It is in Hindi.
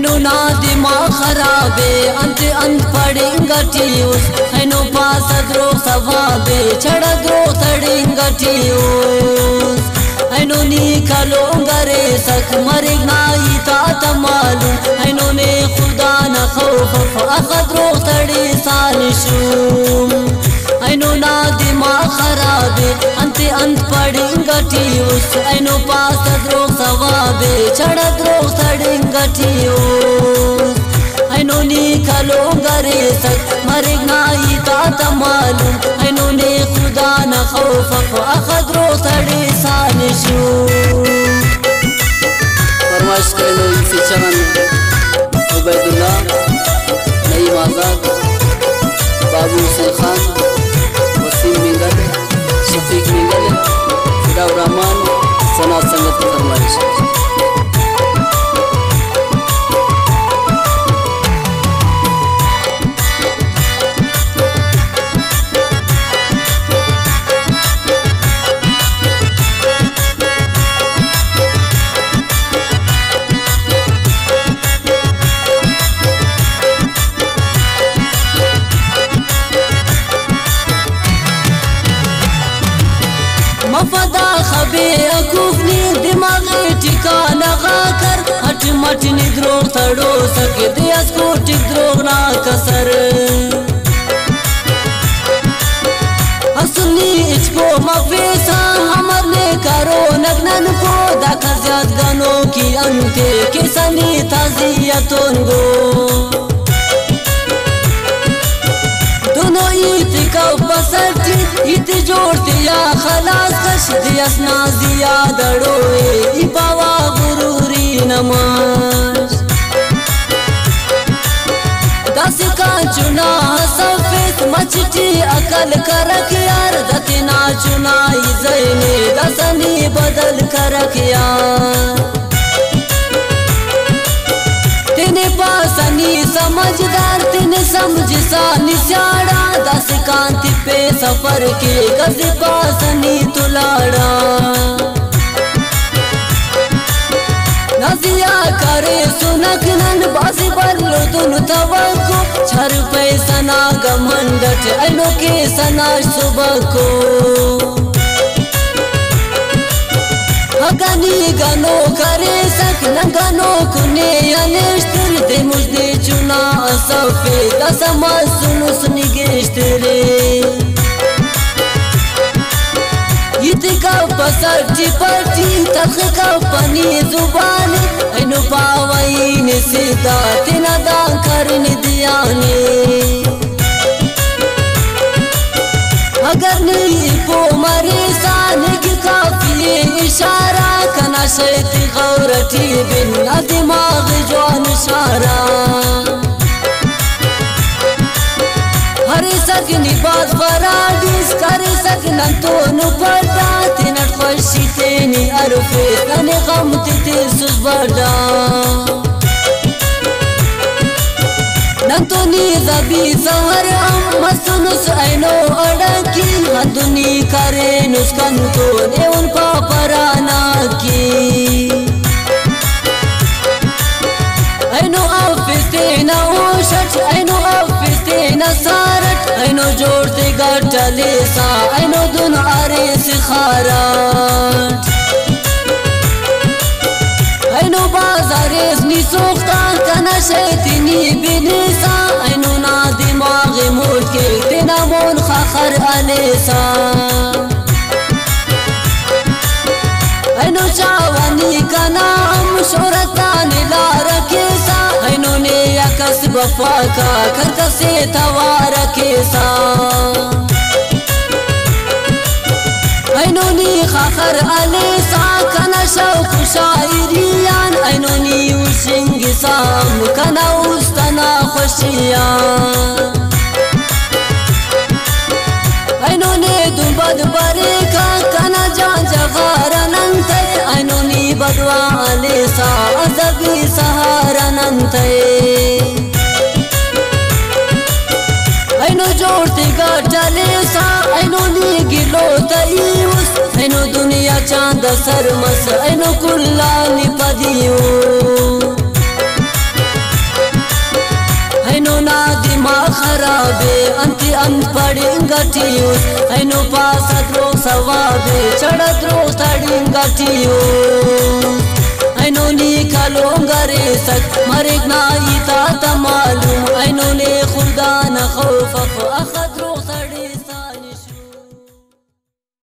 ऐनो ना दिमाग खराबे अंत पड़ेंगटियूस ऐनो पास द्रो सवाबे छड़ा द्रो तड़ेंगटियूस ऐनो नी कलोंगरे सक मरेग नाई ता मालूम ऐनो ने खुदा न खौफ अखद्रो तड़े सानिशूम ऐनो ना दिमाग खराबे अंत पड़ेंगटियूस ऐनो पास द्रो सवाबे छड़ा द्रो तड़ेंगटियूस ऐनो नी कलोंगरे सक मरेग नाई ता मालूम ऐनो ने खुदा न खौफ अखद्रो तड़े सानिशूम। फरमाइश करें इसी चरण उबैदुल्लाह नईम आज़ाद बाबू हुसैन खान वसीम मिंगल शफीक मिंगल फिदाउर रहमान सना संगत की फरमाइश। मफदा खबे अकूफनी दिमाग ठिकाना कर हट मट निद्रो थड़ो सके दियास को टिद्रो ना कसर असली इसको मफेसा हमर ने करो नगनन को दाखा ज्याद गनो की अंते किसनी ताजियतों गो दोनों ईद का बसटी ईद जोड़ते या खलास कश दियस नाजिया दड़ोए इबावा गुरूरी नमाज दस का चुना सफेद मचटी अकल करक यार दतना चुनाई ज़ैने दसनी बदल करक यार तेने पासनी समझदार तेने समझ सा निशाड़ा दस कांति पे सफर के गज पासनी तुलाड़ा नजिया करे सुनक नन बाजी बल्लो दुन तवको छर पे सना गमंडट ऐनो के सना सुबह को गनी गनो करे सक न गनो कुने अनिश्तर दे मुझे चुना सफे दसमा सुनुस निगेश्तरे इत का पसटी पटी तख का पनी जुबान ऐनो पावई ने सीधा तिना दान करने दियाने अगर नहीं पो मरे साने की काफिले इशारा कना शैत गौरती बिन दिमाग जवान इशारा हरे सकनी बात बराडिस करे सकना तो नुपटा तिनट खुशी तेनी अरफे तने गम ते सुबड़ा नंतोनी ज़बी ज़हर मसनुस ऐनो अड़की हदुनी करे नुस्कन तो ने उन पापराना की ऐनो आफिस्ते न ओशट ऐनो आफिस्ते न सारट ऐनो जोड़ते गटले सा ऐनो दुन आरे सिखारट ऐनो बाजारे नी सोखता कना शैतनी बिनिसा ऐनो ना दिमाग मोड़ के तेना मोन खखर अलेसा ऐनो चावनी का नाम शोरता नीला रखेसा ऐनो ने यकस बफा का करता से तवा रखेसा ऐनो नी खखर अलेसा कना शौक शायरियान ऐनो नी उशिंग साम कना उस्तना खुशियान ऐनो ने दुबद बरे का कना जान जगारा नंते ऐनो नी बदवा अलेसा अजबी सहारा नंते ऐनो जोड़ते गटले सा ऐनो नी गिलो तईउस ऐनो दुनिया चांद सरमस ऐनो कुल्ला निपदियो ऐनो ना दिमाग खराबे अंति अनपढ़िंगटियो ऐनो पासत रो सवाबे चढ़त रो तड़िंगटियो ऐनो नी खलोंगरे सक मरिक ना इता तमालूम ऐनो ने खुदा न खौफ अखद